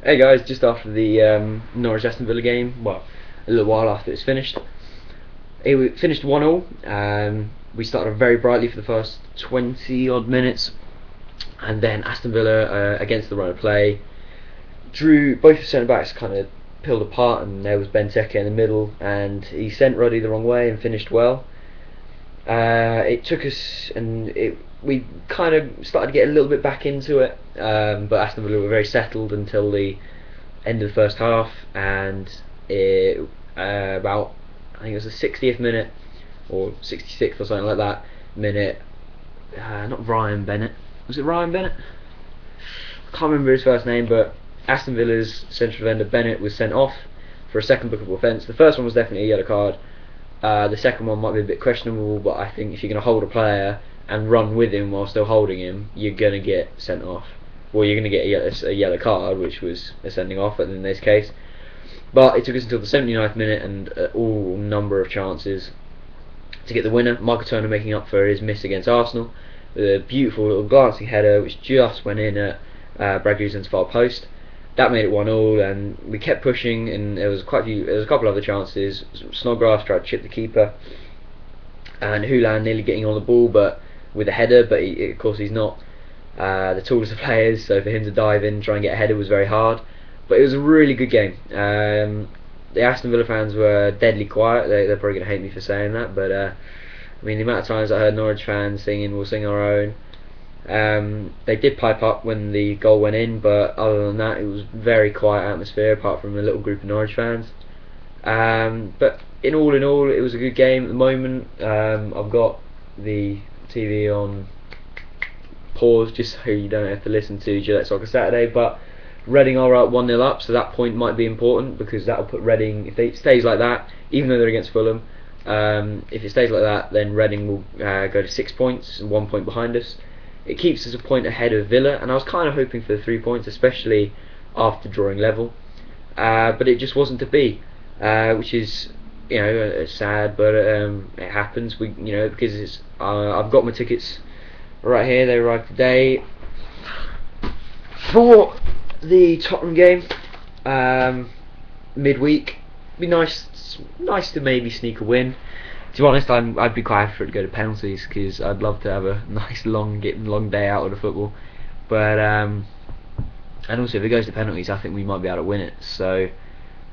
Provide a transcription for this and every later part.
Hey guys, just after the Norwich Aston Villa game, well, a little while after it was finished, it finished 1-all. We started very brightly for the first 20 odd minutes, and then Aston Villa, against the run of play, drew both the centre backs kind of peeled apart, and there was Benteke in the middle, and he sent Ruddy the wrong way and finished well. It took us, and we kind of started to get a little bit back into it, but Aston Villa were very settled until the end of the first half, and about, I think it was the 60th minute or 66th or something like that minute. Not Ryan Bennett. Was it Ryan Bennett? I can't remember his first name, but Aston Villa's central defender Bennett was sent off for a second bookable offence. The first one was definitely a yellow card. The second one might be a bit questionable, but I think if you're going to hold a player and run with him while still holding him, you're going to get sent off. Well, you're going to get a yellow card, which was a sending off in this case. But it took us until the 79th minute and all number of chances to get the winner. Michael Turner making up for his miss against Arsenal with a beautiful little glancing header which just went in at Brad Guzan's far post. That made it 1-all, and we kept pushing, and there was a couple of other chances. Snodgrass tried to chip the keeper, and Houlihan nearly getting on the ball, but with a header. But of course, he's not the tallest of players, so for him to dive in and try and get a header was very hard. But it was a really good game. The Aston Villa fans were deadly quiet. They're probably going to hate me for saying that, but I mean, the amount of times I heard Norwich fans singing "We'll Sing Our Own." They did pipe up when the goal went in, but other than that, it was very quiet atmosphere, apart from a little group of Norwich fans. But in all, it was a good game. At the moment, I've got the TV on pause just so you don't have to listen to Gillette Soccer Saturday. But Reading are up 1-0 up, so that point might be important, because that'll put Reading, if it stays like that, even though they're against Fulham, if it stays like that, then Reading will go to 6 points and 1 point behind us. It keeps us a point ahead of Villa, and I was kind of hoping for the 3 points, especially after drawing level, but it just wasn't to be, which is, sad, but it happens. Because I've got my tickets right here. They arrived today for the Tottenham game, midweek. It'd be nice to maybe sneak a win. To be honest, I'd be quite happy for it to go to penalties, because I'd love to have a nice long day out of the football. But and also if it goes to penalties, I think we might be able to win it. So,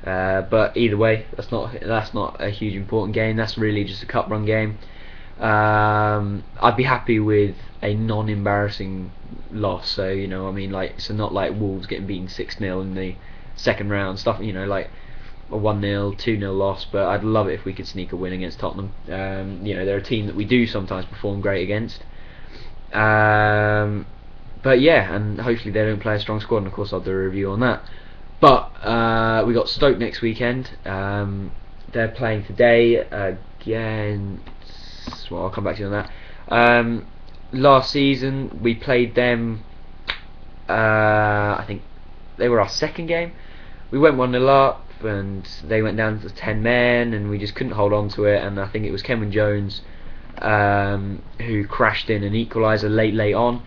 but either way, that's not a huge important game. That's really just a cup run game. I'd be happy with a non-embarrassing loss. So not like Wolves getting beaten 6-0 in the second round, stuff. Like a 1-0, 2-0 loss, but I'd love it if we could sneak a win against Tottenham. They're a team that we do sometimes perform great against. But yeah, and hopefully they don't play a strong squad, and of course I'll do a review on that. But we got Stoke next weekend. They're playing today again. Well, I'll come back to you on that. Last season we played them. I think they were our second game. We went 1-0 up, and they went down to 10 men, and we just couldn't hold on to it. And I think it was Kevin Jones who crashed in an equaliser late on.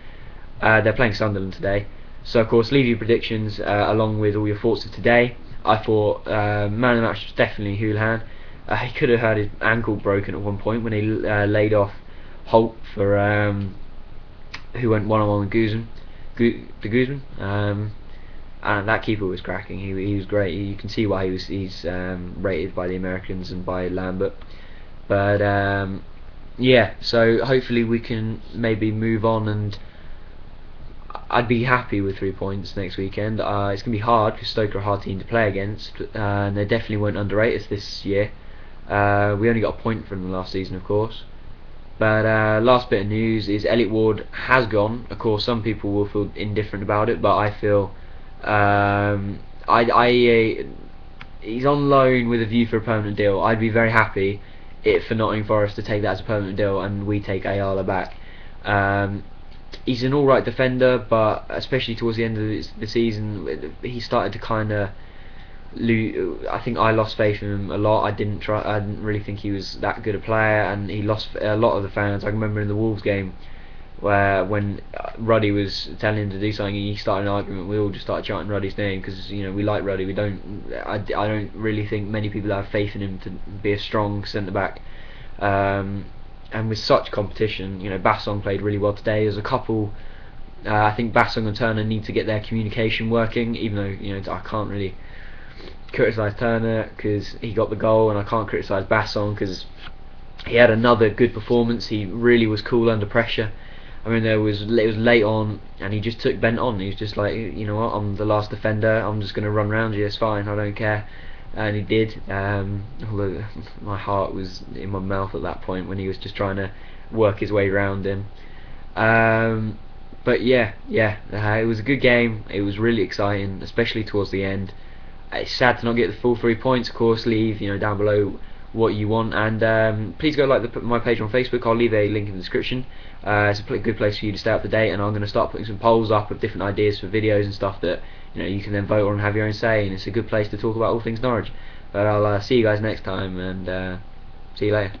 They're playing Sunderland today, so of course leave your predictions along with all your thoughts of today. I thought man of the match was definitely Houlihan. He could have had his ankle broken at one point when he laid off Holt for who went one-on-one with Guzman. And that keeper was cracking. He was great. You can see why he's rated by the Americans and by Lambert. But yeah, so hopefully we can maybe move on, and I'd be happy with 3 points next weekend. It's going to be hard, because Stoke are a hard team to play against, and they definitely won't underrate us this year. We only got a point from them last season, of course. But last bit of news is Elliot Ward has gone. Of course, some people will feel indifferent about it, but I feel he's on loan with a view for a permanent deal. I'd be very happy for Nottingham Forest to take that as a permanent deal, and we take Ayala back. He's an alright defender, but especially towards the end of the season, he started to kind of lose. I think I lost faith in him a lot. I didn't really think he was that good a player, and he lost a lot of the fans. I remember in the Wolves game where when Ruddy was telling him to do something, he started an argument. We all just started chanting Ruddy's name because we like Ruddy. We don't. I don't really think many people have faith in him to be a strong centre back. And with such competition, Bassong played really well today. There's a couple. I think Bassong and Turner need to get their communication working. Even though I can't really criticise Turner because he got the goal, and I can't criticise Bassong because he had another good performance. He really was cool under pressure. I mean, it was late on, and he just took Bent on. He was just like, what, I'm the last defender. I'm just going to run around you. It's fine. I don't care. And he did. Although my heart was in my mouth at that point when he was just trying to work his way around him. But yeah, it was a good game. It was really exciting, especially towards the end. It's sad to not get the full 3 points. Of course, leave down below what you want, and please go like my page on Facebook. I'll leave a link in the description. It's a good place for you to stay up to date, and I'm going to start putting some polls up of different ideas for videos and stuff that you can then vote on and have your own say, and it's a good place to talk about all things Norwich. But I'll see you guys next time, and see you later.